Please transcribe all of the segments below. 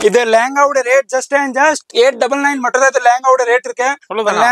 இது லெஹங்காவோட rate just 899 மட்டும் தான். இது லெஹங்காவோட ரேட் இருக்கு.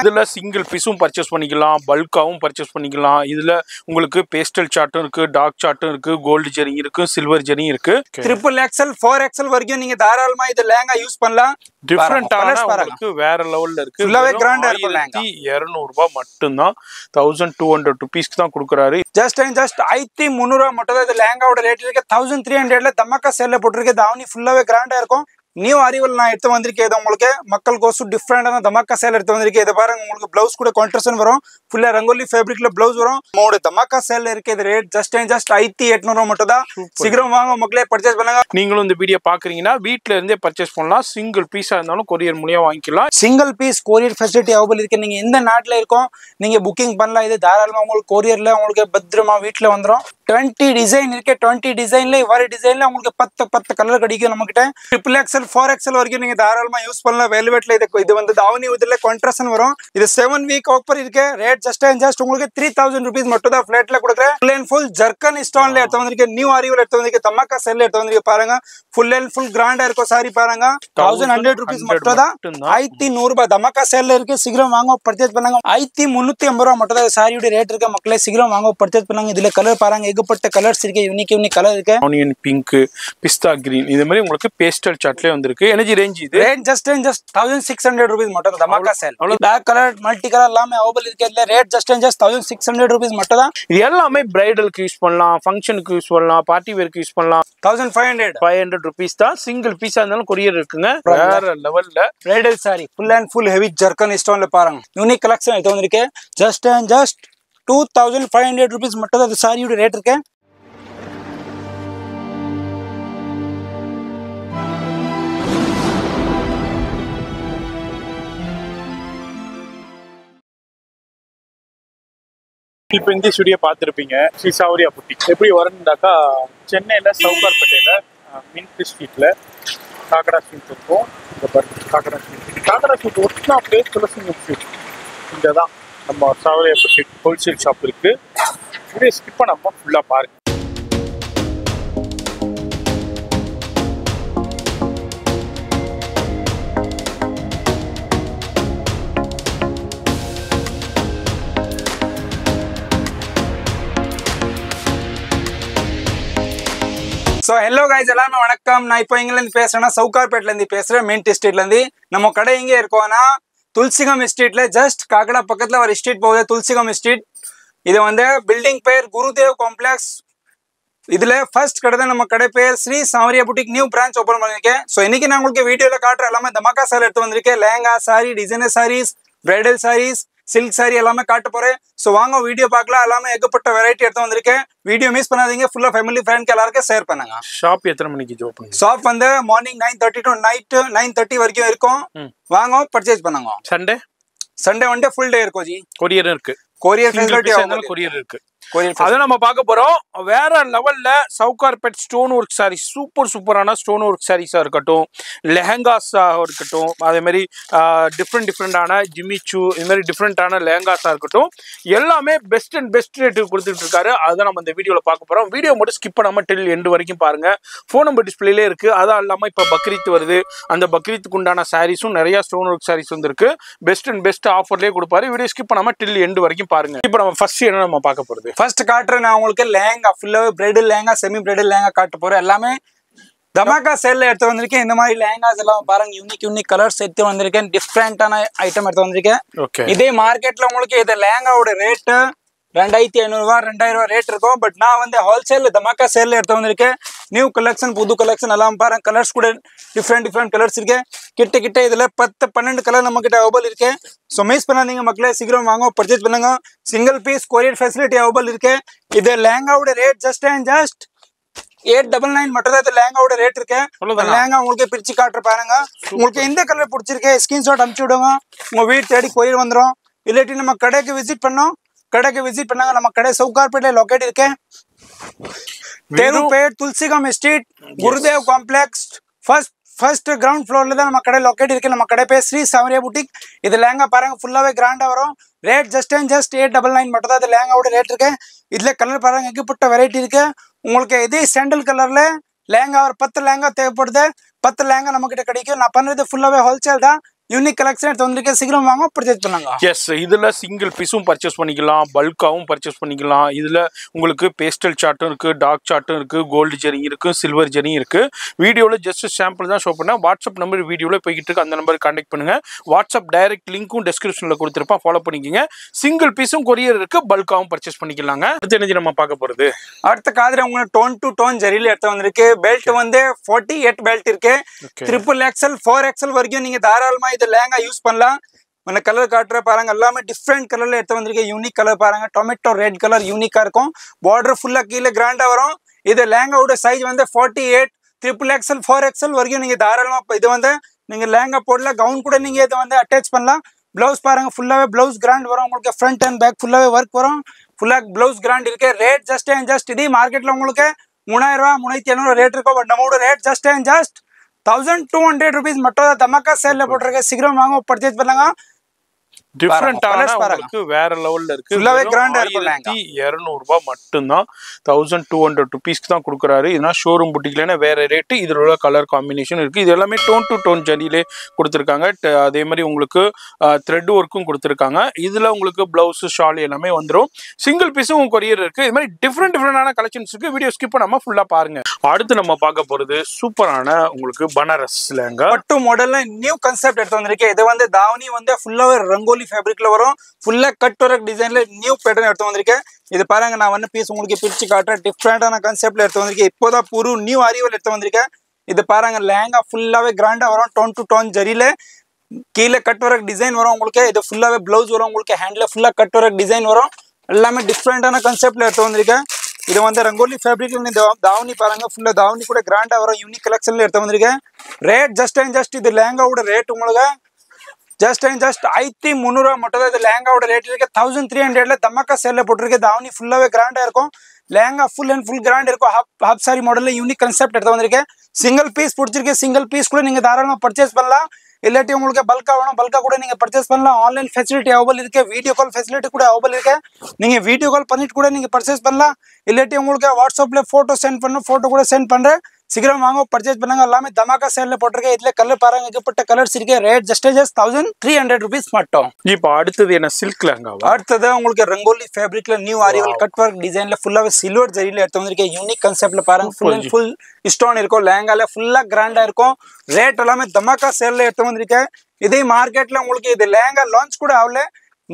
இதுல சிங்கிள் பீஸும் பர்ச்சேஸ் பண்ணிக்கலாம், பல்காவும் பர்ச்சேஸ் பண்ணிக்கலாம். இதுல உங்களுக்கு பேஸ்டல் சார்ட்டும் இருக்கு, டார்க் சார்ட்டும் இருக்கு, கோல்டு ஜெரி இருக்கு, சில்வர் ஜெரி இருக்கு. XXL 4XL வரைக்கும் நீங்க தாராளமா இது லெஹங்கா யூஸ் பண்ணலாம். டிஃபரெண்டான உங்களுக்கு வேற லெவல்ல இருக்கு. ஃபுல்லாவே கிராண்டா இருக்கு. லெஹங்கா 200 ரூபாய் மட்டும் தான், 1200 ரூபீஸ்க்கு தான் கொடுக்குறாரு. ஜஸ்ட் 1300 ரூபாய் மட்டும் தான். இது லெஹங்காவோட ரேட் இருக்கு. 1300ல தமாக்கா சேல்ல போட்டுருக்கு. தாவணி ஃபுல்லாவே கிராண்டா இருக்கும். நியூ அரைவல் நான் எடுத்து வந்திருக்கேன். இது உங்களுக்கு மக்களுக்கோசம் டிஃப்ரெண்டான தமாக்கா சேல் எடுத்து வந்திருக்கேன். இதை பாருங்க, உங்களுக்கு பிளவுஸ் கூட கான்ட்ராஸ்ட் வரும். ஃபுல்லா ரங்கோலி ஃபேப்ரிக்ல பிளவுஸ் வரும். உங்களோட தமாக்கா சேல்ல இருக்கு. இது ரேட் ஜஸ்ட் 1800 மட்டும் தான். சீக்கிரம் வாங்க மக்களே, பர்ச்சேஸ் பண்ணுங்க. நீங்களும் இந்த வீடியோ பாக்குறீங்கன்னா வீட்ல இருந்தே பர்ச்சேஸ் பண்ணலாம். சிங்கிள் பீஸா இருந்தாலும் கொரியர் மூலமா வாங்கிக்கலாம். Single piece courier facility available இருக்கு. நீங்க எந்த நாட்டுல இருக்கோம் நீங்க புக்கிங் பண்ணலாம். இது தாராளமா உங்களுக்கு கொரியர்ல உங்களுக்கு பத்திரமா வீட்டுல வந்துடும். 20 டிசைன் இருக்கு. 20 டிசைன்ல இவ்வாறு டிசைன்ல உங்களுக்கு 10 கலர் கிடைக்கும் நம்ம கிட்ட. XXL 4XL வரைக்கும் நீங்க தாராளமா யூஸ் பண்ணலாம். வெல்வெட்ல இது வந்து தாவணி இதுல கான்ட்ராஸ்ட் வரும். இது 7 வீக் ஆஃபர் இருக்கு. ரேட் ஜஸ்ட் உங்களுக்கு 3000 ரூபீஸ் மட்டும் தான் ஃபிளாட்ல கொடுக்குறேன். ஃபுல் அண்ட் ஃபுல் ஜர்க்கன் ஸ்டோன்ல எடுத்து வந்திருக்கேன். நியூ அரைவல் எடுத்து வந்திருக்கேன். தமாக்கா செல் எடுத்து வந்திருக்கேன். பாருங்க ஃபுல் அண்ட் ஃபுல் கிராண்டா இருக்கும். சாரி பாருங்க 1100 ரூபீஸ் மட்டும் தான். 1300 ரூபாய் தமாக்கா செல்ல இருக்கு. சீக்கிரம் வாங்க பர்ச்சேஸ் பண்ணுங்க. 1350 ரூபாய் மட்டும் தான் சாரியோட ரேட் இருக்கு. மக்களே சீக்கிரம் வாங்க பர்ச்சேஸ் பண்ணுங்க. இதுல கலர் பாருங்க, ஏகப்பட்ட கலர்ஸ் இருக்கு. யூனிக் கலர் இருக்கு. ஆனியன் பிங்க், பிஸ்தா கிரீன், இது மாதிரி உங்களுக்கு பேஸ்டல் சார்ட்லயே வந்திருக்கு. எனர்ஜி ரேஞ்ச் இது ரேட் ஜஸ்ட் 1600 ரூபீஸ் மட்டும். Dhamaka sale black colour multi colour எல்லாமே அவைலபிள் இருக்கு. இதுல ரேட் ஜஸ்ட் 1600 ரூபீஸ் மட்டும் தான். இது எல்லாமே பிரைடலுக்கு யூஸ் பண்ணலாம், ஃபங்க்ஷனுக்கு யூஸ் பண்ணலாம், பார்ட்டி வேருக்கு யூஸ் பண்ணலாம். 1500 ரூபீஸ் தான். சிங்கிள் பீஸா இருந்தாலும் கொரியர் இருக்குங்க. வேற லெவல்ல bridal sari full and full heavy zircon ஸ்டோன்ல பாருங்க. யூனிக் கலெக்ஷன் எடுத்து வந்திருக்கேன். ஜஸ்ட் 2500 ரூபீஸ் மட்டும் தான். சாரியோட ரேட் இருக்கு. இப்போ இந்த ஸ்டுடியோ பார்த்துருப்பீங்க. ஸ்ரீ சாவரியா புட்டிக் எப்படி வரணுண்டாக்கா, சென்னையில் சவுகார்பேட்டையில் மின்ட் ஸ்ட்ரீட்டில் காக்கடா ஸ்ட்ரீட் இருக்கும். இந்த காக்கடா ஸ்ட்ரீட் ஒட்டினா பிளேஸ் துளசிங்கம் ஸ்ட்ரீட். இங்கே தான் நம்ம சாவரியா புட்டிக் ஹோல்சேல் ஷாப் இருக்குது. இப்படியே ஸ்கிப் பண்ணாம ஃபுல்லாக பாருங்க. ஸோ ஹலோ கைஸ், எல்லாமே வணக்கம். நான் இப்போ இங்கிலேருந்து பேசுறேன்னா சவுகார்பேட்லேருந்து பேசுகிறேன். மெயின் ஸ்ட்ரீட்லேருந்து. நம்ம கடை எங்கே இருக்கோன்னா துளசிகம் ஸ்ட்ரீட்ல ஜஸ்ட் காக்கடா பக்கத்தில் ஒரு ஸ்ட்ரீட் போகுது, துளசிகம் ஸ்ட்ரீட். இது வந்து பில்டிங் பேர் குருதேவ் காம்ப்ளெக்ஸ். இதுல ஃபர்ஸ்ட் கடை தான் நம்ம கடை பேர். Shri Sawariya boutique new branch open பண்ணிருக்கேன். ஸோ இன்னைக்கு நான் உங்களுக்கு வீடியோவில் காட்டுற எல்லாமே தமாக்கா சேல் எடுத்து வந்திருக்கேன். Lehenga sari, designer saris, bridal saris, silk sari எல்லாமே காட்ட போறேன். ஸோ வாங்க வீடியோ பார்க்கலாம். எல்லாமே ஏகப்பட்ட வெரைட்டி எடுத்து வந்திருக்கேன். வீடியோ மிஸ் பண்ணாதீங்க. ஃபுல்லா ஃபேமிலி ஃப்ரெண்ட்க்கு எல்லாருக்கும் ஷேர் பண்ணுங்க. ஷாப் எத்தனை மணிக்கு ஓப்பன்? ஷாப் வந்து மார்னிங் 9:30 to நைட் 9:30 வரைக்கும் இருக்கும். வாங்க பர்ச்சேஸ் பண்ணுங்க. Sunday one day full day இருக்கும் ஜி. கொரியர் இருக்கு. கொரியர் ஃபெசிலிட்டி கொரியர் இருக்கு. அதை நம்ம பார்க்க போறோம். வேற லெவல்ல சவுகார்பேட் ஸ்டோன் ஒர்க் சாரீஸ், சூப்பரான ஸ்டோன் ஒர்க் சாரீஸா இருக்கட்டும், லெஹங்காஸா இருக்கட்டும், அதே மாதிரி டிஃப்ரெண்டான ஜிமிச்சு, இது மாதிரி டிஃப்ரெண்டான லெஹங்காஸா இருக்கட்டும், எல்லாமே பெஸ்ட் அண்ட் பெஸ்ட் ரேட்டுக்கு கொடுத்துட்டு இருக்காரு. அதை நம்ம இந்த வீடியோல பார்க்க போறோம். வீடியோ மட்டும் ஸ்கிப் பண்ணாம டில் எண்டு வரைக்கும் பாருங்க. ஃபோன் நம்பர் டிஸ்பிளேலே இருக்கு. அது இல்லாம இப்ப பக்ரீத் வருது. அந்த பக்ரீத்துக்கு உண்டான சாரீஸும் நிறைய ஸ்டோன் ஒர்க் சாரீஸ் வந்துருக்கு. பெஸ்ட் அண்ட் பெஸ்ட் ஆஃபர்லயே கொடுப்பாரு. வீடியோ ஸ்கிப் பண்ணாம டில் எண்டு வரைக்கும் பாருங்க. இப்போ நம்ம ஃபர்ஸ்ட் என்ன நம்ம பார்க்க போறது, ஃபர்ஸ்ட் காட்டுறேன் நான் உங்களுக்கு லெஹங்கா. ஃபுல்லாவே bridal lehenga, semi bridal lehenga காட்ட போறேன். எல்லாமே தமாக்கா சேல்ல எடுத்து வந்திருக்கேன். இந்த மாதிரி லெஹங்காஸ் எல்லாம் பாருங்க, யூனிக் கலர்ஸ் எடுத்து வந்திருக்கேன். டிஃப்ரெண்டான ஐட்டம் எடுத்து வந்திருக்கேன். இதே மார்க்கெட்ல உங்களுக்கு இது லெஹங்காவோட ரேட் 2500 ரூபா 2000 ரூபா ரேட் இருக்கும். பட் நான் வந்து ஹோல்சேல் தமாக்கா சேல்ல எடுத்து வந்திருக்கேன். நியூ கலெக்ஷன், புது கலெக்ஷன் எல்லாம் பாருங்க. கலர்ஸ் கூட டிஃப்ரெண்ட் கலர்ஸ் இருக்கு. கிட்ட இதுல 10-12 கலர் நம்ம கிட்ட அவைலபிள் இருக்கு. ஸோ மிஸ் பண்ணாதீங்க மக்களே, சீக்கிரம் வாங்க பர்ச்சேஸ் பண்ணுங்க. Single piece courier facility available இருக்கு. இது லெஹங்காவோட ரேட் ஜஸ்ட் 899 மட்டும் தான். இது லெஹங்காவோட ரேட் இருக்கு. லெஹங்கா உங்களுக்கு பிரிச்சு காட்டுற பாருங்க. உங்களுக்கு எந்த கலர் பிடிச்சிருக்கு ஸ்கிரீன்ஷாட் அனுப்பிச்சு விடுங்க. உங்க வீடு தேடி கொரியர் வந்துடும். இல்லாட்டி நம்ம கடைக்கு விசிட் பண்ணாங்க. நம்ம கடை சவுகார்பேட்ல லொகேட் இருக்கு. Therupet Thulasingam street Gurudev complex first ground ஃப்ளோர்ல தான் நம்ம கடை லொகேட் இருக்கு. நம்ம கடை பேர் ஸ்ரீ சாவரியா புட்டிக். இது லெஹங்கா பாருங்க ஃபுல்லாவே கிராண்டா வரும். ரேட் ஜஸ்ட் 899 மட்டும் தான். இது லெஹங்காவோட ரேட் இருக்கு. இதுல கலர் பாருங்க, ஏகப்பட்ட வெரைட்டி இருக்கு. உங்களுக்கு இதே சாண்டல் கலர்ல லெஹங்கா ஒரு 10 லெஹங்கா தேவைப்படுது. 10 லேங்கா நம்ம கிட்ட கிடைக்கும். நான் பண்றது ஃபுல்லாவே ஹோல்சேல் தான். யூனிக் கலெக்ஷன் எடுத்து வந்திருக்கேன். சீக்கிரம் வாங்க, பர்ச்சேஸ் பண்ணுங்க. எஸ், இதுல சிங்கிள் பீஸும் பர்ச்சேஸ் பண்ணிக்கலாம், பல்காவும் பர்ச்சேஸ் பண்ணிக்கலாம். இதுல உங்களுக்கு பேஸ்டல் சார்ட்டும் இருக்கு, டார்க் சார்ட்டும் இருக்கு, கோல்டு ஜெரி இருக்கு, சில்வர் ஜெரி இருக்கு. வீடியோல ஜஸ்ட் சாம்பிள் தான் ஷோ பண்ணேன். வாட்ஸ்அப் நம்பர் வீடியோல போய்கிட்டு இருக்கு, அந்த நம்பருக்கு கான்டாக்ட் பண்ணுங்க. வாட்ஸ்அப் டைரக்ட் லிங்க்கும் டிஸ்கிரிப்ஷன்ல கொடுத்துருப்பேன், ஃபாலோ பண்ணிக்கோங்க. சிங்கிள் பீஸும் கொரியர் இருக்கு, பல்காவும் பர்ச்சேஸ் பண்ணிக்கலாங்க. அடுத்து என்ன நம்ம பார்க்க போறது, அடுத்த காதில் உங்களுக்கு டோன் டு டோன் ஜெரியில எடுத்து வந்திருக்கு. பெல்ட் வந்து 48 பெல்ட் இருக்கு. XXL 4XL வரைக்கும் நீங்க தாராளமா இது லேங்கா யூஸ் பண்ணலாம். அந்த கலர் காட்டுற பாருங்க, எல்லாமே டிஃப்ரெண்ட் கலர்ல எடுத்து வந்திருக்கேன். யூனிக் கலர் பாருங்க, டொமேட்டோ ரெட் கலர் யூனிக்கா இருக்கும். பார்டர் ஃபுல்லா கீழே கிராண்டா வரும். இது லேங்காவோட சைஸ் வந்து 48 XXL 4XL வரைக்கும் நீங்க தாராளமா இது வந்து நீங்க லேங்கா போடல. கவுன் கூட நீங்க இதை வந்து அட்டாச் பண்ணலாம். பிளவுஸ் பாருங்க, ஃபுல்லாவே பிளவுஸ் கிராண்ட் வரும். உங்களுக்கு ஃப்ரண்ட் அண்ட் பேக் ஃபுல்லாவே ஒர்க் வரும். ஃபுல்லா பிளவுஸ் கிராண்ட் இருக்கு. ரேட் ஜஸ்ட் அண்ட் ஜஸ்ட் இது மார்க்கெட்ல உங்களுக்கு 3000 ரூபாய் 3700 ரேட் இருக்கும். பட் நம்மளோட rate just and just 1200 rupees மட்டும் தான் தமாக்கா சேல்ல போட்டிருக்கேன். சீக்கிரம் வாங்க, பர்ச்சேஸ் பண்ணுங்க. டிஃபரெண்டான உங்களுக்கு வேற லெவல்ல இருக்கு. ஃபுல்லாவே கிராண்டா இருக்கும். 1200 ரூபாய் மட்டும் தான், 1200 rupeesக்கு தான் கொடுக்குறாரு. இதுனா ஷோரூம் புட்டிக்லனா வேற ரேட். இதுல உள்ள கலர் காம்பினேஷன் இருக்கு. இது எல்லாமே டோன் டு டோன் ஜரியிலே கொடுத்துருக்காங்க. அதே மாதிரி உங்களுக்கு த்ரெட் ஒர்க்கும் கொடுத்துருக்காங்க. இதுல உங்களுக்கு பிளவுஸ் ஷால் எல்லாமே வந்துடும். சிங்கிள் பீஸும் கொரியர் இருக்கு. இது மாதிரி டிஃப்ரெண்டான கலெக்ஷன்ஸ் இருக்கு. வீடியோ ஸ்கிப் பண்ணாம ஃபுல்லா பாருங்க. அடுத்து நம்ம பார்க்க போறது சூப்பரான உங்களுக்கு பனாரஸ் லேங்கா பட்டு மாடல்ல நியூ கான்செப்ட் எடுத்து வந்திருக்கேன். இது வந்து தாவணி வந்து ஃபுல்லாவே ரங்கோலி ஃபேப்ரிக்ல வரும். ஃபுல்லா கட் ஒர்க் டிசைன்ல நியூ பேட்டர்ன் எடுத்து வந்திருக்கேன். இது பாருங்க, நான் வந்து பீஸ் உங்களுக்கு பிரிச்சு காட்டுறேன். டிஃப்ரெண்டான கான்செப்ட்ல எடுத்து வந்திருக்கேன். இப்போதான் புது நியூ அரைவல் எடுத்து வந்திருக்கேன். இது பாருங்க, லேங்கா ஃபுல்லாவே கிராண்டா வரும். டோன் டு டோன் ஜரியில கீழே கட் ஒர்க் டிசைன் வரும். உங்களுக்கு இது ஃபுல்லாவே பிளவுஸ் வரும். உங்களுக்கு ஹேண்ட்ல ஃபுல்லா கட் ஒர்க் டிசைன் வரும். எல்லாமே டிஃப்ரெண்டான கான்செப்ட்ல எடுத்து வந்திருக்கேன். இது வந்து ரங்கோலி ஃபேப்ரிக்ல தாவணி பாருங்க, ஃபுல்லா தாவணி கூட கிராண்டா வரும். யூனிக் கலெக்ஷன்ல எடுத்து வந்திருக்கேன். ரேட் ஜஸ்ட் அண்ட் ஜஸ்ட் இது லேங்காவோட ரேட் உங்களுக்கு ஜஸ்ட் அண்ட் ஜஸ்ட் 1300 ரூபாய் மட்டும் தான். இது லேங்காவோட ரேட் இருக்கு. 1300ல தமாக்கா சேல்ல போட்டிருக்கு. தாவணி ஃபுல்லாவே கிராண்டா இருக்கும். Lehenga full and full grand இருக்கும். ஹாப் சாரி மாடல்ல யூனிக் கான்செப்ட் எடுத்து வந்திருக்கேன். சிங்கிள் பீஸ் பிடிச்சிருக்கேன். சிங்கிள் பீஸ் கூட நீங்க தாராளமா பர்ச்சேஸ் பண்ணலாம். இல்லாட்டி உங்களுக்கு பல்கா வேணும், பல்கா கூட நீங்க பர்ச்சேஸ் பண்ணலாம். ஆன்லைன் ஃபெசிலிட்டி அவைலபிள் இருக்கு. வீடியோ கால் ஃபெசிலிட்டி கூட அவைலபிள் இருக்கு. நீங்க வீடியோ கால் பண்ணிட்டு கூட நீங்க பர்ச்சேஸ் பண்ணலாம். இல்லாட்டி உங்களுக்கு வாட்ஸ்அப்ல போட்டோ சென்ட் பண்ணணும், போட்டோ கூட சென்ட் பண்றேன். சீக்கிரம் வாங்க, பர்ச்சேஸ் பண்ணுங்க. எல்லாமே தமாக்கா சேல்ல போட்டிருக்கேன். இதுல கலர் பாருங்க, ஏகப்பட்ட கலர்ஸ் இருக்கு. ரேட் ஜஸ்ட் 1300 rupees மட்டும். இப்போ அடுத்தது என்ன சில்க் லேங்கா. அடுத்தது உங்களுக்கு ரங்கோலி ஃபேப்ரிக்ல நியூ அரைவல் கட் ஒர்க் டிசைன்ல ஃபுல்லாவே சில்வர் ஜரியில எடுத்து வந்திருக்கேன். யூனிக் கான்செப்ட்ல பாருங்க, ஃபுல் அண்ட் ஃபுல் ஸ்டோன் இருக்கும். லேங்கால ஃபுல்லா கிராண்டா இருக்கும். ரேட் எல்லாமே தமாக்கா சேல்ல எடுத்து வந்திருக்கேன். இதே மார்க்கெட்ல உங்களுக்கு இது லேங்கா லான்ச் கூட ஆகல.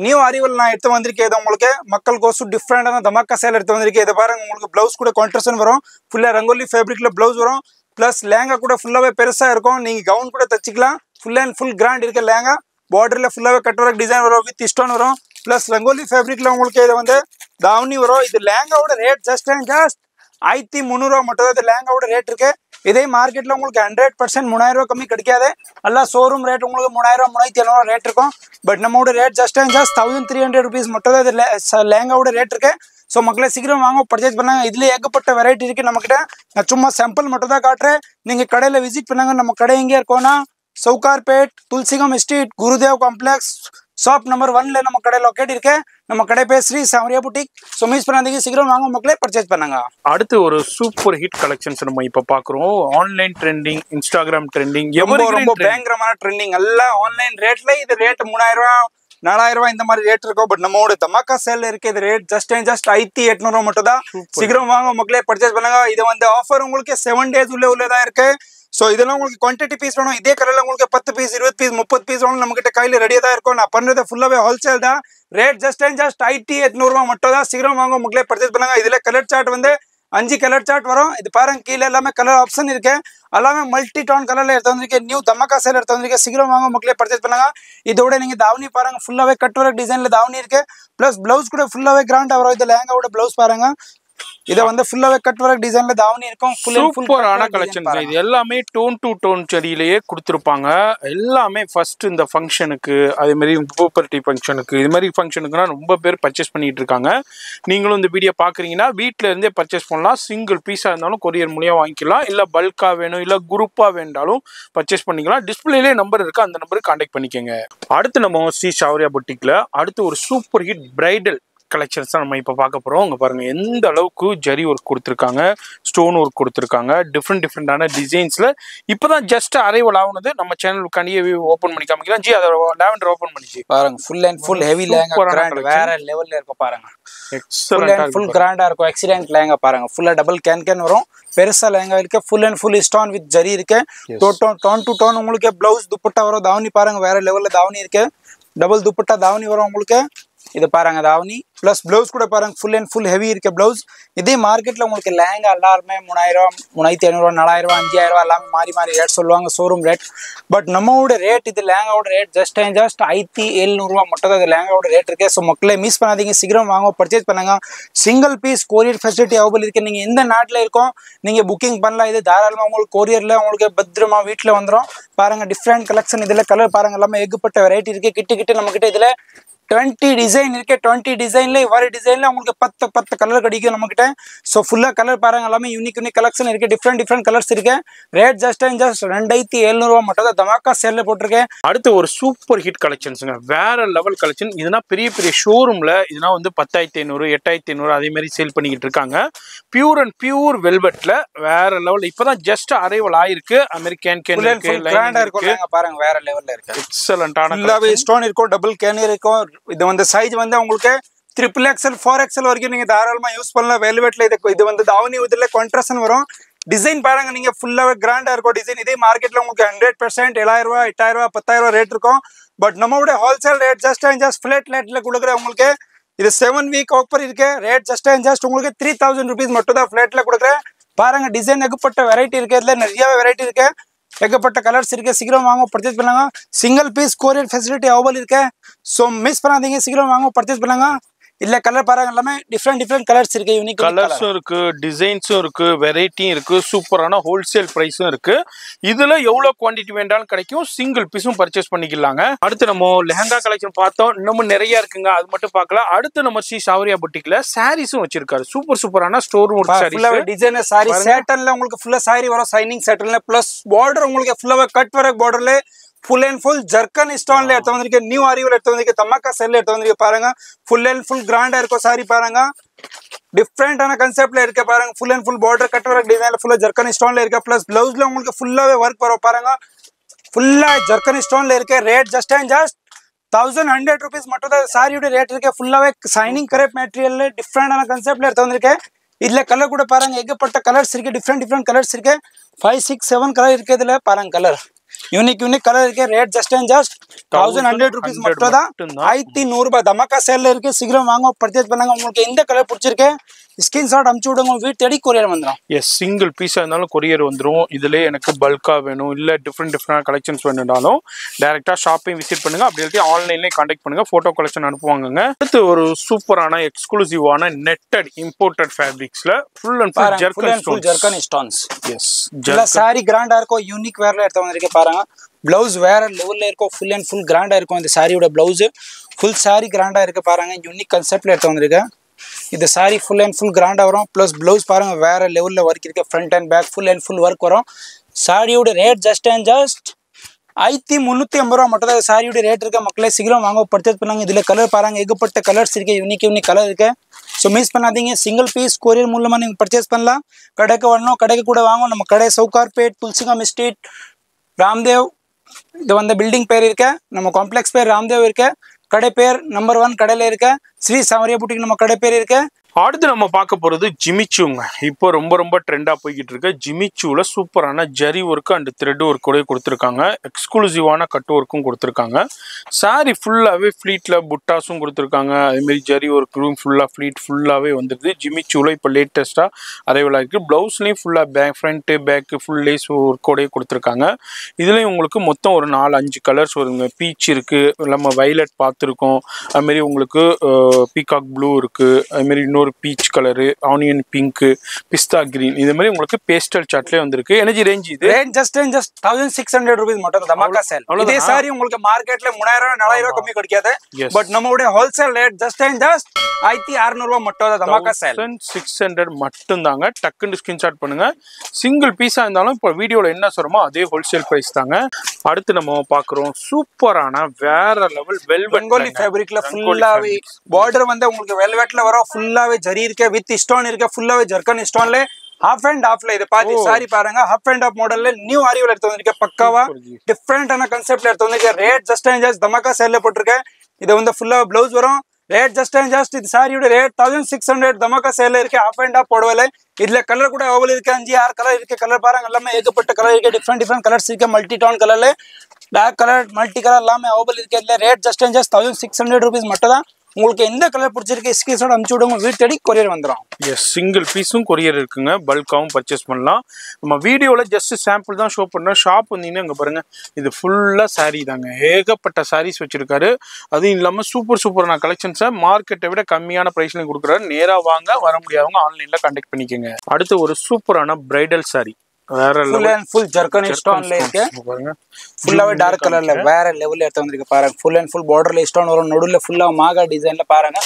நியூ அரைவல் நான் எடுத்து வந்திருக்கேன். இது உங்களுக்கு மக்களுக்கோசம் டிஃப்ரெண்டான தமாக்கா சேல் எடுத்து வந்திருக்கேன். இதை பாருங்க, உங்களுக்கு பிளவுஸ் கூட கான்ட்ராஸ்ட் வரும். ஃபுல்லா ரங்கோலி ஃபேப்ரிக்ல பிளவுஸ் வரும். பிளஸ் லேங்கா கூட ஃபுல்லாவே பெருசா இருக்கும். நீங்க கவுன் கூட தச்சுக்கலாம். ஃபுல் அண்ட் ஃபுல் கிராண்ட் இருக்க லேங்கா. பார்டர்ல ஃபுல்லாவே கட் ஒர்க் டிசைன் வரும், வித் ஸ்டோன் வரும். பிளஸ் ரங்கோலி ஃபேப்ரிக்ல உங்களுக்கு இது வந்து தாவணி வரும். இது லேங்காவோட ரேட் ஜஸ்ட் அண்ட் ஜஸ்ட் 1300 ரூபாய் மட்டும் தான். இது லேங்காவோட ரேட் இருக்கு. இதே மார்க்கெட்ல உங்களுக்கு 100% 3000 ரூபாய் கம்மி கிடைக்காது. எல்லாம் ஷோரூம் ரேட் உங்களுக்கு 3000 3700 ரேட் இருக்கும். பட் நம்மளோட rate just and just 1300 rupees மட்டும் தான். இது லேங்காவோட ரேட் இருக்கு. ஸோ மக்களை சீக்கிரம் வாங்க, பர்ச்சேஸ் பண்ணாங்க. இதுல ஏகப்பட்ட வெரைட்டி இருக்கு நம்மகிட்ட. நான் சும்மா சாம்பிள் மட்டும் தான் காட்டுறேன். நீங்க கடையில விசிட் பண்ணாங்க. நம்ம கடை எங்கே இருக்கோம்னா Sowcarpet, Thulasingam street, Gurudev complex, shop number 1ல நம்ம கடை லொக்கேட் இருக்கு. நம்ம கடை பேர் Shri Sawariya boutique. So miss பண்ணாதீங்க, சீக்கிரம் வாங்க மக்களே, பர்ச்சேஸ் பண்ணுங்க. அடுத்து ஒரு சூப்பர் ஹிட் கலெக்ஷன்ஸ் நம்ம இப்ப பாக்குறோம். ஆன்லைன் ட்ரெண்டிங், இன்ஸ்டாகிராம் ட்ரெண்டிங், ரொம்ப பயங்கரமான ட்ரெண்டிங். எல்லாம் ஆன்லைன் ரேட்ல. இது ரேட் 3000 ரூபாய் 4000 ரூபாய் இந்த மாதிரி ரேட் இருக்கும். பட் நம்மளோட தமாக்கா சேல் இருக்கு. இது ரேட் ஜஸ்ட் அண்ட் ஜஸ்ட் 1800 ரூபாய் மட்டும் தான். சீக்கிரம் வாங்க மக்களே, பர்ச்சேஸ் பண்ணுங்க. இது வந்து ஆஃபர் உங்களுக்கு 7 days உள்ளதான் இருக்கு. ஸோ இதெல்லாம் உங்களுக்கு குவான்டிட்டி பீஸ் வேணும். இதே கலர்ல உங்களுக்கு 10 பீஸ் 20 பீஸ் 30 பீஸ் வேணும். நம்ம கிட்ட கையில ரெடியா தான் இருக்கும். நான் பண்றது ஃபுல்லாவே ஹோல்சேல் தான். ரேட் ஜஸ்ட் அண்ட் ஜஸ்ட் 1800 ரூபாய் மட்டும் தான். சீக்கிரம் வாங்க மக்களே, பர்ச்சேஸ் பண்ணுங்க. இதுல கலர் சார்ட் வந்து 5 கலர் சார்ட் வரும். இது பாருங்க, கீழே எல்லாமே கலர் ஆப்ஷன் இருக்கு. எல்லாமே மல்டி டோன் கலர்ல எடுத்து வந்திருக்கேன். நியூ தமாக்கா சேல் எடுத்து வந்திருக்கேன். சீக்கிரம் வாங்க மக்களே, பர்ச்சேஸ் பண்ணுங்க. இதோட நீங்க தாவணி பாருங்க, ஃபுல்லாவே கட் ஒர்க் டிசைன்ல தாவணி இருக்கு. பிளஸ் பிளவுஸ் கூட ஃபுல்லாவே கிராண்டா வரும். இது லேங்காவோட பிளவுஸ் பாருங்க. இத வந்து ஃபுல்லாவே கட் ஒர்க் டிசைன்ல தாவணி இருக்கும். சூப்பரான கலெக்ஷன். இது எல்லாமே டோன் டு டோன் ஜரியிலேயே கொடுத்துருப்பாங்க. எல்லாமே ஃபர்ஸ்ட் இந்த ஃபங்க்ஷனுக்கு, அதே மாதிரி ப்ராப்பர்ட்டி ஃபங்க்ஷனுக்கு, இது மாதிரி ஃபங்க்ஷனுக்குனா ரொம்ப பேர் பர்ச்சேஸ் பண்ணிட்டு இருக்காங்க. நீங்களும் இந்த வீடியோ பாக்குறீங்கன்னா வீட்டில இருந்தே பர்ச்சேஸ் பண்ணலாம். சிங்கிள் பீஸா இருந்தாலும் கொரியர் மூலியம் வாங்கிக்கலாம். இல்ல பல்கா வேணும், இல்ல குரூப்பா வேண்டாலும் பர்ச்சேஸ் பண்ணிக்கலாம். டிஸ்பிளேலே நம்பர் இருக்கு, அந்த நம்பருக்கு கான்டாக்ட் பண்ணிக்கோங்க. அடுத்து நம்ம ஸ்ரீ சாவரியா புட்டிக்ல அடுத்து ஒரு சூப்பர் ஹிட் பிரைடல் கலெக்ஷன்ஸ் தான் நம்ம இப்போ பார்க்க போகிறோம். உங்க பாருங்க எந்த அளவுக்கு ஜரி ஒர்க் கொடுத்துருக்காங்க, ஸ்டோன் ஒர்க் கொடுத்துருக்காங்க, டிஃப்ரெண்டான டிசைன்ஸில் இப்போ தான் ஜஸ்ட் அரைவல் ஆகுனது. நம்ம சேனலுக்காண்டியே ஓப்பன் பண்ணி காமிக்கலாம். ஜி அதை லாவெண்டர் ஓப்பன் பண்ணிச்சு பாருங்க. Full and full heavy lehenga grand வேற லெவல்ல இருக்கும் பாருங்க. ஃபுல் கிராண்டா இருக்கும். எக்ஸலென்ட் லேங்கா பாருங்க. ஃபுல்லா டபுள் கேன் வரும். பெருசா லேங்கா இருக்கு. Full and full stone with zari இருக்கு. டோன் டு டோன் உங்களுக்கு பிளவுஸ் துப்பட்டா வரும். தாவணி பாருங்க வேற லெவல்ல தாவணி இருக்கு. டபுள் துப்பட்டா தாவணி வரும் உங்களுக்கு. இது பாருங்க தாவணி பிளஸ் பிளவுஸ் கூட பாருங்க. ஃபுல் அண்ட் ஃபுல் ஹெவி இருக்க பிளவுஸ். இதே மார்க்கெட்ல உங்களுக்கு லேங்கா எல்லாருமே 3000, 3500, 4000, 5000 எல்லாமே மாறி ரேட் சொல்லுவாங்க, ஷோரூம் ரேட். பட் நம்மளோட ரேட் இது லேங்காவோட ரேட் ஜஸ்ட் 5700 மட்டும் தான் இது லேங்காவோட ரேட் இருக்கு. ஸோ மக்களே மிஸ் பண்ணாதீங்க, சீக்கிரம் வாங்க, பர்ச்சேஸ் பண்ணுங்க. Single piece courier facility available இருக்கு. நீங்க எந்த நாட்டில் இருக்கோம் நீங்க புக்கிங் பண்ணலாம். இது தாராளமா உங்களுக்கு கொரியர்ல உங்களுக்கு பத்திரமா வீட்டில் வந்துடும். பாருங்க டிஃப்ரெண்ட் கலெக்ஷன். இதுல கலர் பாருங்க எல்லாமே ஏகப்பட்ட வெரைட்டி இருக்கு. கிட்ட நம்ம கிட்ட இதுல 20 டிசைன் இருக்கு. 20 டிசைன்ல வர டிசைன்ல உங்களுக்கு 10 கலர் கிடைக்கும் நம்ம கிட்ட. ஸோ ஃபுல்லா கலர் பாருங்க எல்லாமே யூனிக் கலெக்ஷன் இருக்கு. டிஃப்ரெண்ட் கலர்ஸ் இருக்கு. ரேட் ஜஸ்ட் 2700 மட்டும் தான் தமாக்கா சேல்ல போட்டிருக்கேன். அடுத்து ஒரு சூப்பர் ஹிட் கலெக்ஷன்ஸுங்க, வேற லெவல் கலெக்ஷன். இதுனா பெரிய ஷோரூம்ல இதுனா வந்து 10500, 8500 அதே மாதிரி சேல் பண்ணிக்கிட்டு இருக்காங்க. பியூர் அண்ட் பியூர் வெல்வெட்ல வேற லெவல். இப்பதான் ஜஸ்ட் அரைவல் ஆயிருக்கு. அமெரிக்கன் கேன் பாருங்க வேற லெவல்ல இருக்கு. எக்ஸலென்ட்டான ஸ்டோன் இருக்கும். டபுள் கேன் இருக்கும். இது வந்து சைஸ் வந்து உங்களுக்கு XXL 4XL வரைக்கும் நீங்க தாராளமா யூஸ் பண்ணலாம். வெல்வெட்ல இது வந்து தாவணி இதுல கான்ட்ராஸ்ட் வரும். டிசைன் பாருங்க நீங்க ஃபுல்லாவே கிராண்டா இருக்கும் டிசைன். இதே மார்க்கெட்ல உங்களுக்கு 100% 7000, 8000, 10000 ரேட் இருக்கும். பட் நம்மளோட ஹோல்சேல் ரேட் ஜஸ்ட் ஃபிளட் ரேட்ல கொடுக்குற உங்களுக்கு. இது 7 வீக் ஆஃபர் இருக்கு. ரேட் ஜஸ்ட் உங்களுக்கு 3000 rupees மட்டும் தான் ஃபிளட்ல கொடுக்குறேன். பாருங்க டிசைன் ஏகப்பட்ட வெரைட்டி இருக்கு. இதுல நிறைய வெரைட்டி இருக்கு. ஏகப்பட்ட கலர்ஸ் இருக்கு. சீக்கிரம் வாங்க, பர்ச்சேஸ் பண்ணுங்க. Single piece courier facility available இருக்கு. ஸோ மிஸ் பண்ணாதீங்க, சீக்கிரம் வாங்க, பர்ச்சேஸ் பண்ணுங்க. இல்ல கலர் பாருங்க எல்லாமே டிஃப்ரெண்ட் கலர்ஸ் இருக்கு. யூனிக் கலர்ஸும் இருக்கு, டிசைன்ஸும் இருக்கு, வெரைட்டியும் இருக்கு, சூப்பரான ஹோல்சேல் பிரைஸும் இருக்கு. இதுல எவ்வளவு குவான்டிட்டி வேண்டாலும் கிடைக்கும். சிங்கிள் பீஸும் பர்ச்சேஸ் பண்ணிக்கலாங்க. அடுத்து நம்ம லெஹங்கா கலெக்ஷன் பார்த்தோம். இன்னமும் நிறைய இருக்குங்க, அது மட்டும் பார்க்கலாம். அடுத்து நம்ம ஸ்ரீ சௌரியா புட்டிக்ல சாரீஸும் வச்சிருக்காரு. சூப்பரான store room saris. Designer sari சேட்டன்ல உங்களுக்கு ஃபுல்லா சாரி வரும். சைனிங் சேட்டன்ல பிளஸ் பார்டர் உங்களுக்கு ஃபுல்லாவே கட் வர பார்டர்ல ஃபுல் அண்ட் ஃபுல் ஜர்க்கன் ஸ்டோன்ல எடுத்து வந்திருக்கேன். நியூ அரைவல் எடுத்து வந்திருக்கேன். தமாக்கா செல்ல எடுத்து வந்திருக்கேன். பாருங்க ஃபுல் அண்ட் ஃபுல் கிராண்டா இருக்கும் சாரி. பாருங்க டிஃப்ரெண்டான கன்செப்ட்ல இருக்க. பாருங்க full and full border cut வர டிசைன்ல ஃபுல்லா ஜர்க்கன் ஸ்டோன்ல இருக்க. பிளஸ் பிளவுஸ்ல உங்களுக்கு ஃபுல்லாவே ஒர்க் வரும். பாருங்க ஃபுல்லா ஜர்க்கன் ஸ்டோன்ல இருக்க. ரேட் ஜஸ்ட் 1100 rupees மட்டும் தான் சாரியோட ரேட் இருக்கு. ஃபுல்லாவே சைனிங் கரெக்ட் மெட்டீரியல்ல டிஃப்ரெண்டான கன்செப்ட்ல எடுத்து வந்திருக்கேன். இதுல கலர் கூட பாருங்க ஏகப்பட்ட கலர்ஸ் இருக்கு. டிஃப்ரெண்ட் கலர்ஸ் இருக்கு. 5, 6, 7 கலர் இருக்கு. இதுல பாருங்க கலர் யூனிக் கலர் இருக்கு. ரேட் ஜஸ்ட் 1100 rupees மட்டும் தான். 1100 ரூபாய் தமாக்கா சேல்ல இருக்கு. சீக்கிரம் வாங்க, பர்ச்சேஸ் பண்ணுங்க. உங்களுக்கு எந்த கலர் பிடிச்சிருக்கு ஸ்கிரீன்ஷாட் அனுப்பிச்சு விடுங்க. வீட்டு தேடி கொரியர் வந்துடும். எஸ், சிங்கிள் பீஸா இருந்தாலும் கொரியர் வந்துடும். இதுல எனக்கு பல்கா வேணும், இல்ல டிஃப்ரெண்ட் கலெக்ஷன்ஸ் வேணும்னாலும் டைரக்டா ஷாப்பையும் விசிட் பண்ணுங்க. அப்படி இல்லாட்டி ஆன்லைன்லயே கான்டாக்ட் பண்ணுங்க. போட்டோ கலெக்ஷன் அனுப்புவாங்க. அடுத்து ஒரு சூப்பரான எக்ஸ்க்ளூசிவான நெட்டட் இம்போர்ட்டட் ஃபேப்ரிக்ஸ்ல full and full zircon stones. Yes, sari கிராண்டா இருக்கும். யூனிக் வேர்ல எடுத்து வந்திருக்கேன். பாருங்க பிளவுஸ் வேற லெவல்ல இருக்கும். ஃபுல் அண்ட் ஃபுல் கிராண்டா இருக்கும். இந்த சாரியோட பிளவுஸ் ஃபுல் சாரி கிராண்டா இருக்கு. பாருங்க யூனிக் கன்செப்ட்ல எடுத்து வந்திருக்கேன். இந்த சாரி ஃபுல் அண்ட் ஃபுல் கிராண்டா வரும். பிளஸ் பிளவுஸ் பாருங்க வேற லெவல்ல ஒர்க் இருக்கு. Front and back full and full work வரும். சாரியோட ரேட் ஜஸ்ட் 1350 மட்டும் தான் சாரியோட ரேட் இருக்கு. மக்களே சீக்கிரம் வாங்க, பர்ச்சேஸ் பண்ணாங்க. இதுல கலர் பாருங்க ஏகப்பட்ட கலர்ஸ் இருக்கு. யூனிக் கலர் இருக்கு. ஸோ மிஸ் பண்ணாதீங்க. சிங்கிள் பீஸ் கொரியர் மூலமா நீங்க பர்ச்சேஸ் பண்ணலாம். கடைக்கு வரணும், கடைக்கு கூட வாங்க. நம்ம கடை சவுகார்பேட், துல்சிகாம் ஸ்ட்ரீட், ராம்தேவ். இது வந்து பில்டிங் பேர் இருக்கு. நம்ம காம்ப்ளெக்ஸ் பேர் ராம்தேவ் இருக்கு. கடை பேர் நம்பர் 1 கடையில இருக்க. ஸ்ரீ சௌரியா புட்டிக் நம்ம கடை பேர் இருக்கு. அடுத்து நம்ம பார்க்க போறது ஜிமிச்சூங்க. இப்போ ரொம்ப ட்ரெண்டா போய்கிட்டு இருக்கு. ஜிமிச்சூல சூப்பரான zari work and thread work கூட கொடுத்துருக்காங்க. எக்ஸ்க்ளூசிவான கட் ஒர்க்கும் கொடுத்துருக்காங்க. சாரி ஃபுல்லாவே ஃபிளீட்ல புட்டாஸும் கொடுத்துருக்காங்க. அதே மாதிரி ஜரி ஒர்க்கும் ஃபுல்லாவே வந்துருது. ஜிமிச்சூல இப்போ லேட்டஸ்டா அரைவல் ஆயிருக்கு. பிளவுஸ்லயும் ஃபுல்லா back front back full lace ஒர்க்கோடய கொடுத்துருக்காங்க. இதுலயும் உங்களுக்கு மொத்தம் ஒரு 4-5 கலர்ஸ் வருங்க. பீச் இருக்கு, நம்ம வைலட் பார்த்துருக்கோம். அதுமாரி உங்களுக்கு பீகாக் ப்ளூ இருக்கு. அதுமாரி இன்னொரு peach colour, onion pink, pista green, இது மாதிரி உங்களுக்கு பேஸ்டல் சார்ட்லயே வந்திருக்கு. எனர்ஜி ரேஞ்ச் இது ஜஸ்ட் 1600 rupees மட்டும் தமாக்கா சேல். இதே சாரி உங்களுக்கு மார்க்கெட்ல 3000, 4000 கம்மி கிடைக்காது. பட் நம்மளுடைய ஹோல்சேல் ரேட் ஜஸ்ட் 1600 ரூபாய் மட்டும் தான் தமாக்கா சேல். 1600 மட்டும் தாங்க. டக்குன்னு ஸ்கிரீன்ஷாட் பண்ணுங்க. சிங்கிள் பீஸா இருந்தாலும் இப்போ வீடியோல என்ன சொல்றோமோ அதே ஹோல்சேல் பிரைஸ் தாங்க. அடுத்து நம்ம பாக்குறோம் சூப்பரான வேற லெவல் வெல்வெட் பெங்காலி ஃபேப்ரிக்ல ஃபுல்லாவே பார்டர் வந்து உங்களுக்கு வெல்வெட்ல வரும் ஃபுல்லாவே ஜரி இருக்கு வித் ஸ்டோன் இருக்கு ஃபுல்லாவே ஜர்க்கன் ஸ்டோன்ல ஹாஃப் அண்ட் ஹாஃப்ல இது பாதி சாரி பாருங்க ஹாஃப் அண்ட் ஹாஃப் மாடல்ல நியூ ஆரியோல எடுத்து வந்திருக்க பக்காவா டிஃபரெண்டான கான்செப்ட்ல எடுத்து வந்திருக்க rate just and just dhamaka சேல்ல போட்டிருக்கேன் இது வந்து ஃபுல்லா ப்ளவுஸ் வரும் ரேட் ஜஸ்ட் அண்ட் ஜஸ்ட் இது சாரியோட ரேட் 1600 தமாக்கா சேல்ல இருக்கு ஹாஃப் அண்ட் ஹாஃப் போடவல இதுல கலர் கூட அவைலபிள் இருக்கு 5-6 கலர் இருக்கு கலர் பாருங்க எல்லாமே ஏகப்பட்ட கலர் இருக்கு டிஃபரெண்ட் கலர்ஸ் இருக்கு மல்டி டோன் கலர்ல டார்க் கலர் மல்டி கலர் எல்லாமே அவைலபிள் இருக்கு இதுல rate just and just 1600 rupees மட்டும் தான் உங்களுக்கு எந்த கலர் பிடிச்சிருக்கு ஸ்கிரீன்ஷாட் அனுப்பிச்சு விடுங்க வீட்டு தேடி கொரியர் வந்துடும் எஸ் சிங்கிள் பீஸும் கொரியர் இருக்குங்க பல்காவும் பர்ச்சேஸ் பண்ணலாம் நம்ம வீடியோவில் ஜஸ்ட் சாம்பிள் தான் ஷோ பண்ணுறோம் ஷாப் வந்தீங்கன்னா இங்கே பாருங்க இது ஃபுல்லாக சாரீ தாங்க ஏகப்பட்ட சாரீஸ் வச்சிருக்காரு அதுவும் இல்லாமல் சூப்பரான கலெக்ஷன்ஸை மார்க்கெட்டை விட கம்மியான ப்ரைஸ்லையும் கொடுக்குறாரு நேராக வாங்க வர முடியாதவங்க ஆன்லைனில் கான்டாக்ட் பண்ணிக்கோங்க அடுத்து ஒரு சூப்பரான பிரைடல் சாரீ வேற ஃபுல் அண்ட் ஃபுல் ஜர்க்கன் ஸ்டோன்ல இருக்கு பாருங்க ஃபுல்லாவே டார்க் கலர்ல வேற லெவல்ல எடுத்து வந்திருக்கு பாருங்க ஃபுல் அண்ட் ஃபுல் பார்டர்ல ஸ்டோன் வரும் நடுவுல ஃபுல்லா மாகா டிசைன்ல பாருங்க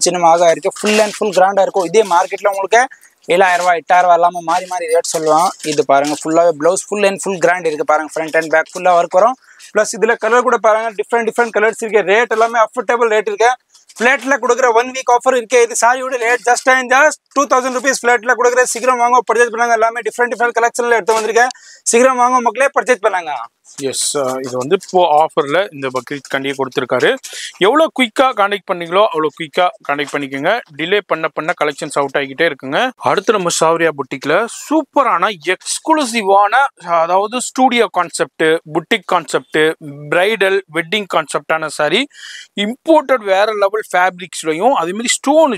சின்ன மாகா இருக்கு ஃபுல் அண்ட் ஃபுல் கிராண்டா இருக்கும் இதே மார்க்கெட்ல உங்களுக்கு 7000 ரூபாய் 8000 ரூபாய் எல்லாமே மாறி ரேட் சொல்லுவாங்க இது பாருங்க ஃபுல்லாவே blouse full and full grand இருக்கு பாருங்க ஃப்ரண்ட் அண்ட் பேக் ஃபுல்லா ஒர்க் வரும் பிளஸ் இதுல கலர் கூட பாருங்க டிஃபரெண்ட் கலர்ஸ் இருக்கு ரேட் எல்லாமே அஃபோர்டபுள் ரேட் இருக்கு ஃபிளாட்ல கொடுக்குற 1 வீக் ஆஃபர் இருக்கு இது சாரியோட rate just and just 2000 rupees ஃபிளாட்ல கொடுக்குற சீக்கிரம் வாங்க பர்ச்சேஸ் பண்ணாங்க எல்லாமே டிஃபரெண்ட் கலெக்ஷன்ல எடுத்து வந்திருக்கேன் சீக்கிரம் வாங்க மக்களே பர்ச்சேஸ் பண்ணாங்க எஸ் இது வந்து இப்போ ஆஃபர்ல இந்த பக்ரீத் கண்டியே கொடுத்துருக்காரு எவ்வளோ குயிக்கா கான்டாக்ட் பண்ணீங்களோ அவ்வளோ குயிக்கா கான்டாக்ட் பண்ணிக்கோங்க டிலே பண்ண கலெக்ஷன்ஸ் அவுட் ஆகிக்கிட்டே இருக்குங்க அடுத்து நம்ம சாவரியா புட்டிக்ல சூப்பரான எக்ஸ்க்ளூசிவான அதாவது studio concept boutique concept bridal wedding கான்செப்டான சாரி இம்போர்ட்டட் வேற லெவல் ஃபேப்ரிக்ஸ்லையும் அதே மாதிரி ஸ்டோன்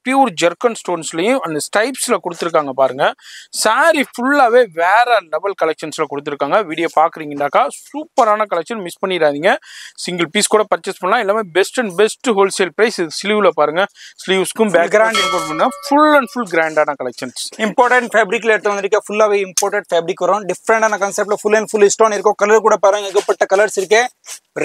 பியூர் ஜெர்கன் ஸ்டோன்ஸ்லையும் அந்த ஸ்டைப்ஸ்ல கொடுத்துருக்காங்க பாருங்க சாரி ஃபுல்லாவே வேற லெவல் கலெக்ஷன்ஸ்ல கொடுத்துருக்காங்க வீடியோ பாக்குறீங்கன்னாக்கா சூப்பரான கலெக்ஷன் மிஸ் பண்ணிடாதீங்க சிங்கிள் பீஸ் கூட பர்ச்சேஸ் பண்ணலாம் எல்லாமே பெஸ்ட் ஹோல்சேல் பிரைஸ் ஸ்லீவ்ல பாருங்க ஸ்லீவ்ஸ்க்கும் பேக்ரவுண்ட் இம்போர்ட் பண்ணா ஃபுல் அண்ட் ஃபுல் கிராண்டான கலெக்ஷன்ஸ் இம்போர்ட்டன்ட் ஃபேப்ரிக்ல எடுத்து வந்திருக்க ஃபுல்லாவே இம்போர்ட்டட் ஃபேப்ரிக் வரும் டிஃபரெண்டான கான்செப்ட்ல ஃபுல் அண்ட் ஃபுல் ஸ்டோன் இருக்கும் கலர் கூட பாருங்க ஏகப்பட்ட கலர்ஸ் இருக்கு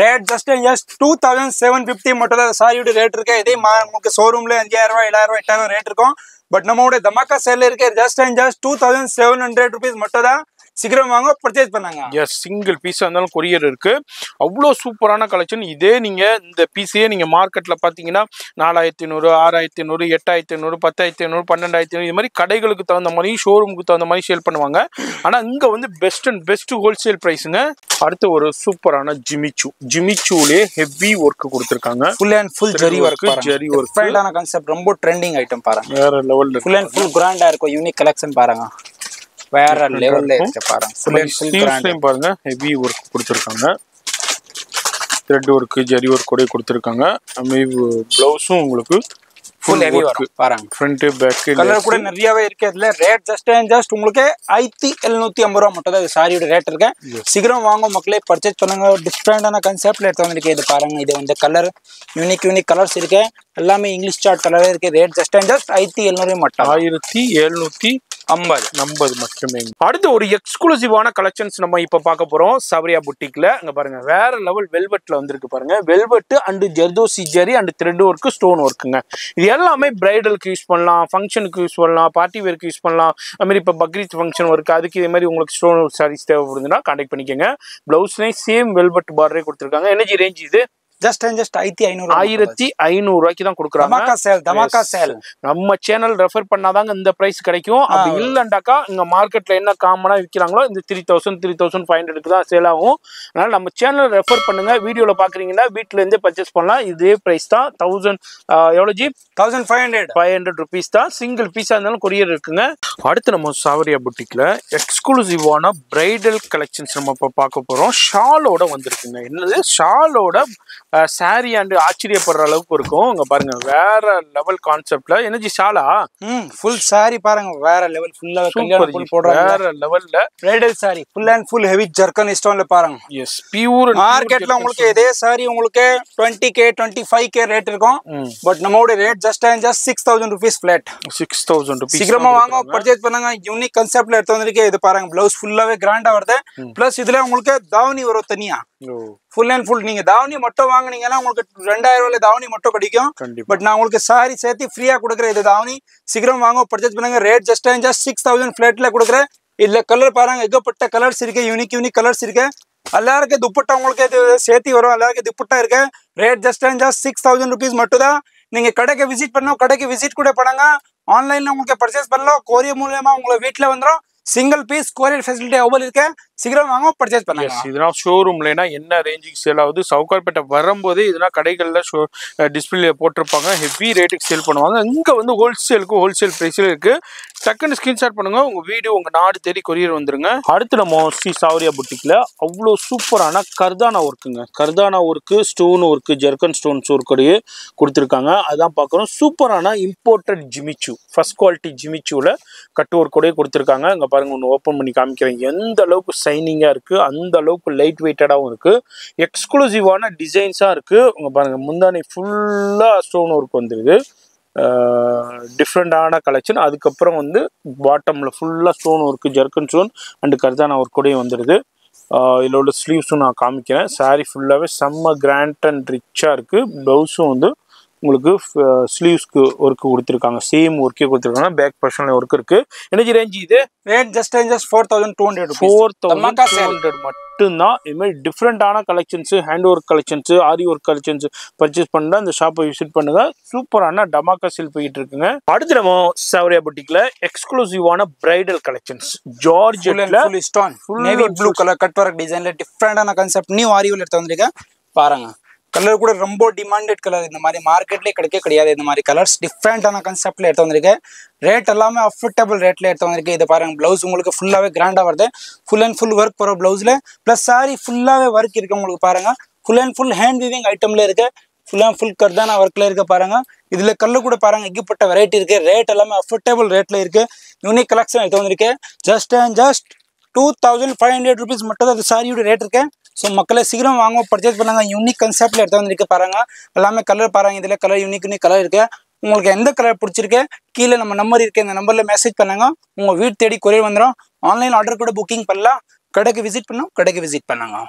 ரேட் ஜஸ்ட் 2750 மட்டும் தான் சாரியோட ரேட் இருக்கு இதே உங்களுக்கு ஷோரூம்ல 5000 ரூபாய் 7000 ரூபாய் 8000 ரேட் இருக்கும் பட் நம்மளோட தமாக்கா சேல்ல இருக்கு ஜஸ்ட் 2700 rupees மட்டும் தான் சீக்கிரம் வாங்க பர்ச்சேஸ் பண்ணாங்க எஸ் சிங்கிள் பீஸா இருந்தாலும் கொரியர் இருக்கு அவ்வளோ சூப்பரான கலெக்ஷன் இதே நீங்க இந்த பீஸையே நீங்க மார்க்கெட்ல பாத்தீங்கன்னா 4500 6500 8500 10500 12500 இது மாதிரி கடைகளுக்கு தகுந்த மாதிரி ஷோரூமுக்கு தகுந்த மாதிரி சேல் பண்ணுவாங்க ஆனா இங்க வந்து பெஸ்ட் ஹோல்சேல் பிரைஸுங்க அடுத்து ஒரு சூப்பரான ஜிமிச்சூலே ஹெவி ஒர்க் கொடுத்துருக்காங்க full and full zari work டிஃபரெண்டான கான்செப்ட் ரொம்ப ட்ரெண்டிங் ஐட்டம் பாருங்க வேற லெவல்ல ஃபுல் அண்ட் ஃபுல் கிராண்டா இருக்கும் யூனிக் கலெக்ஷன் பாருங்க வேற லெவல்ல இருக்கு பாருங்க ஃபுல் அண்ட் ஃபுல் கிராண்ட் பாருங்க ஹெவி ஒர்க் கொடுத்திருக்காங்க த்ரெட் ஒர்க் ஜரி ஒர்க் கூட கொடுத்திருக்காங்க ப்ளவுஸும் உங்களுக்கு ஃபுல் ஹெவி வரும் பாருங்க ஃப்ரண்ட் பேக் கலர் கூட நிறையவே இருக்கு அதுல ரேட் ஜஸ்ட் உங்களுக்கு 1750 ரூபாய் மட்டும் தான் சாரியோட ரேட் இருக்கு சீக்கிரம் வாங்க மக்களே பர்ச்சேஸ் பண்ணுங்க டிஃபரெண்டான கான்செப்ட்ல எடுத்து வந்திருக்கு இது பாருங்க இது வந்து கலர் யூனிக் கலர்ஸ் இருக்கு எல்லாமே இங்கிலீஷ் சார்ட் கலரே இருக்கு ரேட் ஜஸ்ட் 1700 மட்டும் 1750 மட்டுமே அடுத்து ஒரு எக்ஸ்க்ளூசிவான கலெக்ஷன்ஸ் நம்ம இப்ப பார்க்க போறோம் சவரியா புட்டிக்ல அங்க பாருங்க வேற லெவல் வெல்வெட்ல வந்திருக்கு பாருங்க velvet and zardosi zari and thread work stone ஒர்க்குங்க இது எல்லாமே பிரைடலுக்கு யூஸ் பண்ணலாம் ஃபங்க்ஷனுக்கு யூஸ் பண்ணலாம் பார்ட்டி வேருக்கு யூஸ் பண்ணலாம் அது மாதிரி இப்போ பக்ரீத் ஃபங்க்ஷன் ஒர்க் அதுக்கு இதே மாதிரி உங்களுக்கு ஸ்டோன் ஒர்க் சாரீஸ் தேவைப்படுதுன்னா கான்டாக்ட் பண்ணிக்கோங்க பிளவுஸ்லேயும் சேம் வெல்வெட் பார்டரே கொடுத்துருக்காங்க எனர்ஜி ரேஞ்ச் இது ஜஸ்ட் 1500 ரூபாய்க்கு தான் கொடுக்குறாங்க தமாக்கா சேல் நம்ம சேனல் ரெஃபர் பண்ணாதாங்க இந்த பிரைஸ் கிடைக்கும் அப்படி இல்லைண்டாக்கா இங்க மார்க்கெட்ல என்ன காமனா விற்கிறாங்களோ இந்த 3500 தான் சேல் ஆகும் அதனால நம்ம சேனல் ரெஃபர் பண்ணுங்க வீடியோல பாக்குறீங்கன்னா வீட்டுல இருந்தே பர்ச்சேஸ் பண்ணலாம் இதே பிரைஸ் தான் 1000 எவ்வளவு ஜி 1500 rupees தான் சிங்கிள் பீஸா இருந்தாலும் கொரியர் இருக்குங்க அடுத்து நம்ம சாவரியா புட்டிக்ல எக்ஸ்க்ளூசிவான பிரைடல் கலெக்ஷன்ஸ் நம்ம இப்ப பார்க்க போறோம் ஷாலோட வந்திருக்குங்க என்னது ஷாலோட சாரி அண்ட் ஆச்சரியப்படுற அளவுக்கு இருக்கும் இங்க பாருங்க வேற லெவல் கான்செப்ட்ல எனர்ஜி ஷாலா ஃபுல் சாரி பாருங்க வேற லெவல் ஃபுல்லா கல்யாணம் போடுறாங்க வேற லெவல்ல bridal sari full and full heavy zircon ஸ்டோன்ல பாருங்க எஸ் பியூர் மார்க்கெட்ல உங்களுக்கு இதே சாரி உங்களுக்கு 20k 25k ரேட் இருக்கும் பட் நம்மளோட rate just 6000 rupees flat 6000 rupees சீக்கிரமா வாங்க பர்ச்சேஸ் பண்ணுங்க யூனிக் கான்செப்ட்ல எடுத்து வந்திருக்கே இது பாருங்க பிளவுஸ் ஃபுல்லாவே கிராண்டா வருது பிளஸ் இதுல உங்களுக்கு தாவணி வரும் தனியா ஃபுல் அண்ட் ஃபுல் நீங்க தாவணி மட்டும் வாங்குனீங்கன்னா உங்களுக்கு 2000 ரூபாயில தாவணி மட்டும் கிடைக்கும் பட் நான் உங்களுக்கு சாரி சேர்த்து ஃப்ரீயா கொடுக்குறேன் இது தாவணி சீக்கிரம் வாங்க பர்ச்சேஸ் பண்ணுங்க ரேட் ஜஸ்ட் 6000 ஃபிளாட்ல கொடுக்குறேன் இதுல கலர் பாருங்க ஏகப்பட்ட கலர்ஸ் இருக்கு யூனிக் கலர்ஸ் இருக்கு எல்லாருக்கும் துப்பட்டா உங்களுக்கு இது சேர்த்தி வரும். எல்லாருக்கும் துப்பட்டா இருக்கு. Rate just and just 6000 rupees மட்டும் தான். நீங்க கடைக்கு விசிட் பண்ணணும், கடைக்கு விசிட் கூட பண்ணுங்க. ஆன்லைன்ல உங்களுக்கு பர்ச்சேஸ் பண்ணலாம், கொரியர் மூலமா உங்க வீட்டுல வந்துடும். Single piece courier facility available இருக்கு. சீக்கிரம் வாங்க, பர்ச்சேஸ் பண்ணுங்க. இதெல்லாம் ஷோரூம்லனா என்ன ரேஞ்சுக்கு சேல் ஆகுது, சவுகார்பேட்டை வரும்போது இதெல்லாம் கடைகளில் டிஸ்பிளே போட்டிருப்பாங்க. ஹெவி ரேட்டுக்கு சேல் பண்ணுவாங்க. இங்கே வந்து ஹோல்சேலுக்கு ஹோல்சேல் ப்ரைஸில் இருக்கு. டக்குன்னு ஸ்கிரீன்ஷாட் பண்ணுங்க, உங்க வீடு உங்க நாடு தேடி கொரியர் வந்துருங்க. அடுத்து நம்ம ஸ்ரீ சாவரியா புட்டிக்ல அவ்வளோ சூப்பரான கர்தானா ஒர்க்குங்க. கர்தானா work, stone work, zircon stones ஒர்க்கோடையே கொடுத்துருக்காங்க. அதான் பார்க்குறோம். சூப்பரான இம்போர்ட்டட் ஜிமிச்சு, ஃபர்ஸ்ட் குவாலிட்டி ஜிமிச்சுவில் கட்டு ஒர்க்கோடையே கொடுத்துருக்காங்க. இங்கே பாருங்க, ஒன்று ஓப்பன் பண்ணி காமிக்கிறேன். எந்த அளவுக்கு ஷைனிங்காக இருக்குது, அந்த அளவுக்கு லைட் வெயிட்டடாகவும் இருக்குது. எக்ஸ்க்ளூசிவான டிசைன்ஸாக இருக்குது. இங்கே பாருங்கள், முந்தானி ஃபுல்லாக ஸ்டோன் ஒர்க் வந்துருது. டிஃப்ரெண்டான கலெக்ஷன். அதுக்கப்புறம் வந்து பாட்டமில் ஃபுல்லாக stone work, zircon stone and கர்தானா ஒர்க்கோடையும் வந்துடுது. இதில் உள்ள ஸ்லீவ்ஸும் நான் காமிக்கிறேன். சாரீ ஃபுல்லாகவே செம்ம கிராண்ட் அண்ட் ரிச்சாக இருக்குது. ப்ளவுஸும் வந்து உங்களுக்கு ஸ்லீவ்ஸ்க்கு ஒர்க்கு கொடுத்துருக்காங்க. சேம் ஒர்க்கே கொடுத்துருக்காங்க. பேக் பர்சனல் ஒர்க் இருக்கு. எனர்ஜி ரேஞ்ச் இது ரேட் ஜஸ்ட் அண்ட் ஜஸ்ட் 4200 4200 மட்டும்தான். இது மாதிரி டிஃப்ரெண்டான கலெக்ஷன்ஸ், ஹேண்ட் ஒர்க் கலெக்ஷன்ஸ், ஆரி ஒர்க் கலெக்ஷன்ஸ் பர்ச்சேஸ் பண்ணா இந்த ஷாப்பை விசிட் பண்ணுங்க. சூப்பரான டமாக்கா சேல் போயிட்டு இருக்குங்க. அடுத்து நம்ம சாவரியா புட்டிக்ல எக்ஸ்க்ளூசிவான பிரைடல் கலெக்ஷன்ஸ், ஜார்ஜெட்ல full stone navy blue colour cut work டிசைன்ல டிஃப்ரெண்டான கான்செப்ட் நியூ ஆரியில் எடுத்து வந்திருக்கேன். பாருங்க, கலர் கூட ரொம்ப டிமாண்டட் கலர். இந்த மாதிரி மார்க்கெட்லேயே கிடையாது. இந்த மாதிரி கலர்ஸ் டிஃப்ரெண்டான கான்செப்ட்ல எடுத்து வந்திருக்கேன். ரேட் எல்லாமே அஃபோர்டபுள் ரேட்ல எடுத்து வந்திருக்கேன். இது பாருங்க, பிளவுஸ் உங்களுக்கு ஃபுல்லாவே கிராண்டா வருது. ஃபுல் அண்ட் ஃபுல் ஒர்க் போகிற பிளவுஸ்ல பிளஸ் சாரி ஃபுல்லாவே ஒர்க் இருக்கு. உங்களுக்கு பாருங்க, full and full hand weaving ஐட்டம்ல இருக்கு. ஃபுல் அண்ட் ஃபுல் கர்தானா ஒர்க்ல இருக்கு. பாருங்க, இதுல கல்லு கூட பாருங்க எங்கப்பட்ட வெரைட்டி இருக்கு. ரேட் எல்லாமே அஃபோர்டபுள் ரேட்ல இருக்கு. யூனிக் கலெக்ஷன் எடுத்து வந்திருக்கேன். ஜஸ்ட் அண்ட் ஜஸ்ட் 2500 rupees மட்டும் தான் அது சாரியோட ரேட் இருக்கு. ஸோ மக்களை சீக்கிரம் வாங்க, பர்ச்சேஸ் பண்ணாங்க. யூனிக் கன்செப்ட்ல எடுத்து வந்துருக்கு. பாருங்க, எல்லாமே கலர் பாருங்க. இதுல கலர் யூனிக் கலர் இருக்கு. உங்களுக்கு எந்த கலர் பிடிச்சிருக்கு கீழே நம்ம நம்பர் இருக்கு. இந்த நம்பர்ல மெசேஜ் பண்ணுங்க, உங்க வீட்டு தேடி கொரியர் வந்துடும். ஆன்லைன் ஆர்டர் கூட புக்கிங் பண்ணலாம். கடைக்கு விசிட் பண்ணுங்க.